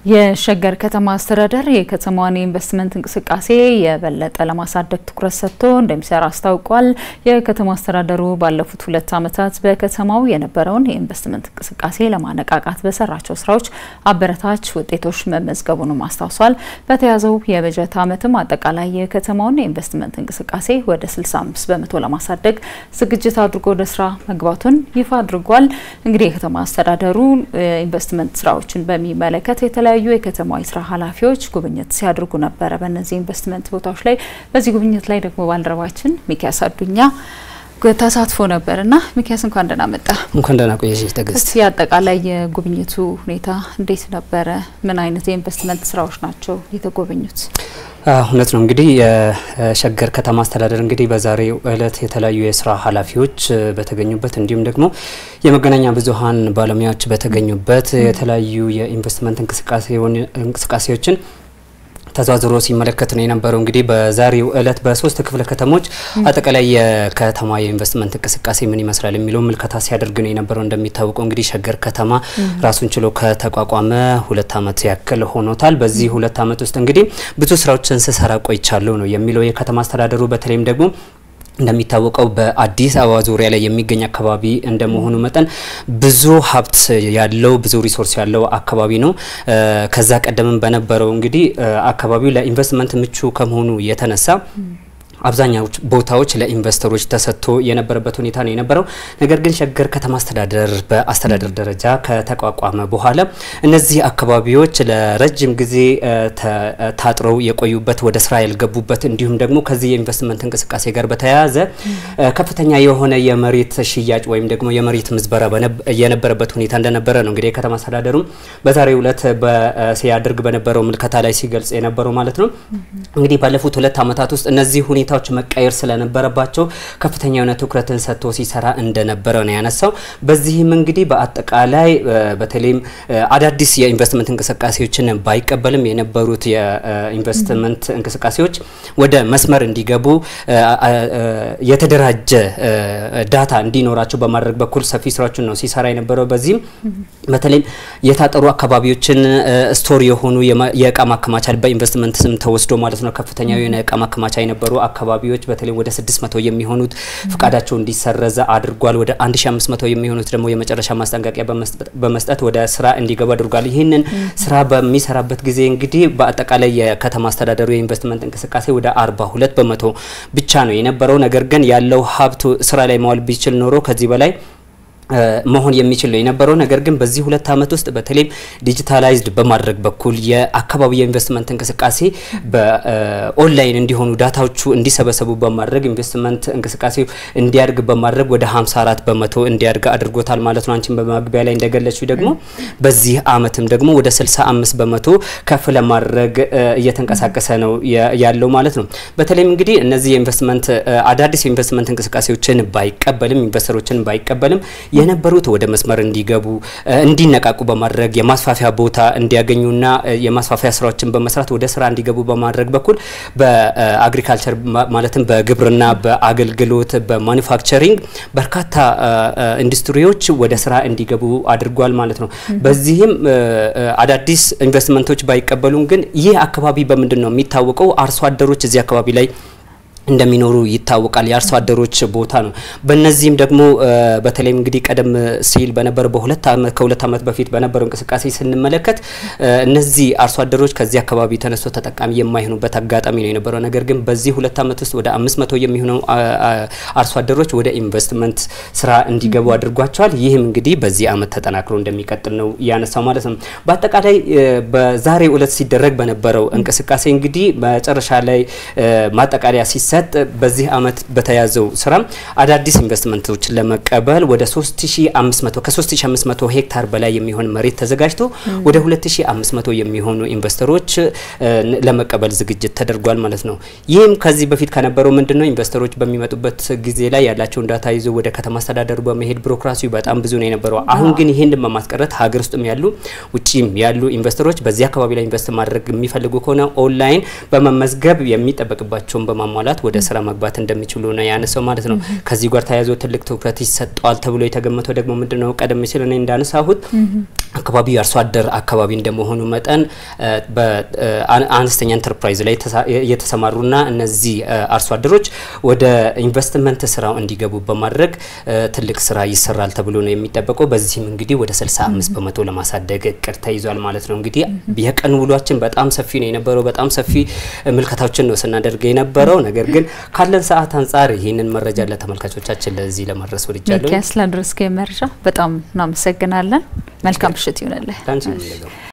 የሸገር ከተማ አስተዳደር የከተማዋን ኢንቨስትመንት እንቅስቃሴ የበለጠ ለማሳደግ ትኩረት ሰጥቶ እንደሚሰራ አስታውቋል። የከተማ አስተዳደሩ ባለፉት 2 ዓመታት በከተማው የነበረውን የኢንቨስትመንት እንቅስቃሴ ለማነቃቃት በሰራቸው ስራዎች አበረታች ውጤቶች መመዝገቡንም አስታውሷል። በተያዘው የበጀት ዓመትም አጠቃላይ የከተማውን የኢንቨስትመንት እንቅስቃሴ ወደ 65 በመቶ ለማሳደግ ዝግጅት አድርጎ ወደ ስራ መግባቱን ይፋ አድርጓል። እንግዲህ የከተማ አስተዳደሩ ኢንቨስትመንት ስራዎችን በሚመለከት የተለያዩ የከተማው ስራ ኃላፊዎች ጉብኝት ሲያደርጉ ነበር በእነዚህ ኢንቨስትመንት ቦታዎች ላይ። በዚህ ጉብኝት ላይ ደግሞ ባልደረባችን ሚኪያስ አዱኛ ተሳትፎ ነበርና ሚኪያስ እንኳን ደህና መጣ። እንኳን ደህና ቆየሽ ተገስት። እስቲ አጠቃላይ የጉብኝቱ ሁኔታ እንዴት ነበር? ምን አይነት የኢንቨስትመንት ስራዎች ናቸው የተጎበኙት? እውነት ነው እንግዲህ የሸገር ከተማ አስተዳደር እንግዲህ በዛሬው ዕለት የተለያዩ የስራ ኃላፊዎች በተገኙበት እንዲሁም ደግሞ የመገናኛ ብዙሃን ባለሙያዎች በተገኙበት የተለያዩ የኢንቨስትመንት እንቅስቃሴዎችን ተዛዝሮ ሲመለከት ነው የነበረው። እንግዲህ በዛሬው ዕለት በ3 ክፍለ ከተሞች አጠቃላይ የከተማ የኢንቨስትመንት እንቅስቃሴ ምን ይመስላል የሚለው ምልከታ ሲያደርግ ነው የነበረው። እንደሚታወቀው እንግዲህ ሸገር ከተማ ራሱን ችሎ ከተቋቋመ 2 ዓመት ያክል ሆኖታል። በዚህ 2 ዓመት ውስጥ እንግዲህ ብዙ ስራዎችን ስሰራ ቆይቻለሁ ነው የሚለው የከተማ አስተዳደሩ። በተለይም ደግሞ እንደሚታወቀው በአዲስ አበባ ዙሪያ ላይ የሚገኝ አካባቢ እንደመሆኑ መጠን ብዙ ሀብት ያለው ብዙ ሪሶርስ ያለው አካባቢ ነው። ከዛ ቀደምም በነበረው እንግዲህ አካባቢው ለኢንቨስትመንት ምቹ ከመሆኑ የተነሳ አብዛኛው ቦታዎች ለኢንቨስተሮች ተሰጥቶ የነበረበት ሁኔታ ነው የነበረው። ነገር ግን ሸገር ከተማ አስተዳደር በአስተዳደር ደረጃ ከተቋቋመ በኋላ እነዚህ አካባቢዎች ለረጅም ጊዜ ታጥረው የቆዩበት ወደ ስራ ያልገቡበት እንዲሁም ደግሞ ከዚህ የኢንቨስትመንት እንቅስቃሴ ጋር በተያያዘ ከፍተኛ የሆነ የመሬት ሽያጭ ወይም ደግሞ የመሬት ምዝበራ የነበረበት ሁኔታ እንደነበረ ነው እንግዲህ የከተማ አስተዳደሩ በዛሬው ዕለት ሲያደርግ በነበረው ምልከታ ላይ ሲገልጽ የነበረው ማለት ነው። እንግዲህ ባለፉት 2 ዓመታት ውስጥ እነዚህ ሁኔታዎች መቀየር ስለነበረባቸው ከፍተኛ የሆነ ትኩረትን ሰጥቶ ሲሰራ እንደነበረ ነው ያነሳው። በዚህም እንግዲህ በአጠቃላይ በተለይም አዳዲስ የኢንቨስትመንት እንቅስቃሴዎችን ባይቀበልም የነበሩት የኢንቨስትመንት እንቅስቃሴዎች ወደ መስመር እንዲገቡ የተደራጀ ዳታ እንዲኖራቸው በማድረግ በኩል ሰፊ ስራዎችን ነው ሲሰራ የነበረው። በዚህም በተለይም የታጠሩ አካባቢዎችን ስቶር የሆኑ የእቃ ማከማቻ በኢንቨስትመንት ስም ተወስዶ ማለት ነው ከፍተኛ የሆነ የእቃ ማከማቻ የነበሩ አካባቢዎች በተለይ ወደ 600 የሚሆኑት ፍቃዳቸው እንዲሰረዝ አድርጓል። ወደ 1500 የሚሆኑት ደግሞ የመጨረሻ ማስጠንቀቂያ በመስጠት ወደ ስራ እንዲገባ አድርጓል። ይሄንን ስራ በሚሰራበት ጊዜ እንግዲህ በአጠቃላይ የከተማ አስተዳደሩ የኢንቨስትመንት እንቅስቃሴ ወደ 42 በመቶ ብቻ ነው የነበረው። ነገር ግን ያለው ሀብት ስራ ላይ ማዋል ቢችል ኖሮ ከዚህ በላይ መሆን የሚችል ነው የነበረው። ነገር ግን በዚህ 2 ዓመት ውስጥ በተለይም ዲጂታላይዝድ በማድረግ በኩል የአካባቢ የኢንቨስትመንት እንቅስቃሴ በኦንላይን እንዲሆኑ ዳታዎቹ እንዲሰበሰቡ በማድረግ ኢንቨስትመንት እንቅስቃሴው እንዲያድግ በማድረግ ወደ 54 በመቶ እንዲያድግ አድርጎታል ማለት ነው። አንቺን በመግቢያ ላይ እንደገለጽሽው ደግሞ በዚህ ዓመትም ደግሞ ወደ 65 በመቶ ከፍ ለማድረግ እየተንቀሳቀሰ ነው ያለው ማለት ነው። በተለይም እንግዲህ እነዚህ የኢንቨስትመንት አዳዲስ የኢንቨስትመንት እንቅስቃሴዎችን ባይቀበልም ኢንቨስተሮችን ባይቀበልም የነበሩት ወደ መስመር እንዲገቡ እንዲነቃቁ በማድረግ የማስፋፊያ ቦታ እንዲያገኙና የማስፋፊያ ስራዎችን በመስራት ወደ ስራ እንዲገቡ በማድረግ በኩል በአግሪካልቸር ማለትም በግብርና በአገልግሎት በማኑፋክቸሪንግ በርካታ ኢንዱስትሪዎች ወደ ስራ እንዲገቡ አድርጓል ማለት ነው። በዚህም አዳዲስ ኢንቨስትመንቶች ባይቀበሉም ግን ይህ አካባቢ በምንድነው የሚታወቀው? አርሶ አደሮች እዚህ አካባቢ ላይ እንደሚኖሩ ይታወቃል። የአርሶ አደሮች ቦታ ነው። በእነዚህም ደግሞ በተለይ እንግዲህ ቀደም ሲል በነበረው ከ2 ዓመት በፊት በነበረው እንቅስቃሴ ስንመለከት እነዚህ አርሶ አደሮች ከዚህ አካባቢ ተነስቶ ተጠቃሚ የማይሆኑበት አጋጣሚ ነው የነበረው። ነገር ግን በዚህ 2 ዓመት ውስጥ ወደ 500 የሚሆኑ አርሶ አደሮች ወደ ኢንቨስትመንት ስራ እንዲገቡ አድርጓቸዋል። ይህም እንግዲህ በዚህ ዓመት ተጠናክሮ እንደሚቀጥል ነው ያነሳው ማለት ነው። በአጠቃላይ በዛሬው ዕለት ሲደረግ በነበረው እንቅስቃሴ እንግዲህ መጨረሻ ላይ ማጠቃለያ ሲሰጥ በዚህ ዓመት በተያዘው ስራ አዳዲስ ኢንቨስትመንቶች ለመቀበል ወደ 3500 ሄክታር በላይ የሚሆን መሬት ተዘጋጅቶ ወደ 2500 የሚሆኑ ኢንቨስተሮች ለመቀበል ዝግጅት ተደርጓል ማለት ነው። ይህም ከዚህ በፊት ከነበረው ምንድነው ኢንቨስተሮች በሚመጡበት ጊዜ ላይ ያላቸውን ዳታ ይዞ ወደ ከተማ አስተዳደሩ በመሄድ ቢሮክራሲው በጣም ብዙ ነው የነበረው። አሁን ግን ይሄንን በማስቀረት ሀገር ውስጥም ያሉ ውጪም ያሉ ኢንቨስተሮች በዚህ አካባቢ ላይ ኢንቨስት ማድረግ የሚፈልጉ ከሆነ ኦንላይን በመመዝገብ የሚጠበቅባቸውን በማሟላት ወደ ስራ መግባት እንደሚችሉ ነው ያነሳው ማለት ነው ከዚህ ጋር ተያይዞ ትልቅ ትኩረት ይሰጣል ተብሎ የተገመተው ደግሞ ምንድነው ቀደም ሲል እኔ እንዳነሳሁት አካባቢ ያርሶ አደር አካባቢ እንደመሆኑ መጠን በአነስተኛ ኢንተርፕራይዝ ላይ የተሰማሩና እነዚህ አርሶ አደሮች ወደ ኢንቨስትመንት ስራው እንዲገቡ በማድረግ ትልቅ ስራ ይሰራል ተብሎ ነው የሚጠበቀው በዚህም እንግዲህ ወደ 65% ለማሳደግ እቅድ ተይዟል ማለት ነው እንግዲህ የቀን ውሏችን በጣም ሰፊ ነው የነበረው በጣም ሰፊ ምልከታዎችን ነው ስናደርግ የነበረው ነገር ግን ካለን ሰዓት አንፃር ይሄንን መረጃ ለተመልካቾቻችን ለዚህ ለማድረስ ወድጃለሁ ሚካኤል ስላድርስከ መረጃ በጣም እናመሰግናለን መልካም ምሽት ይሁንልህ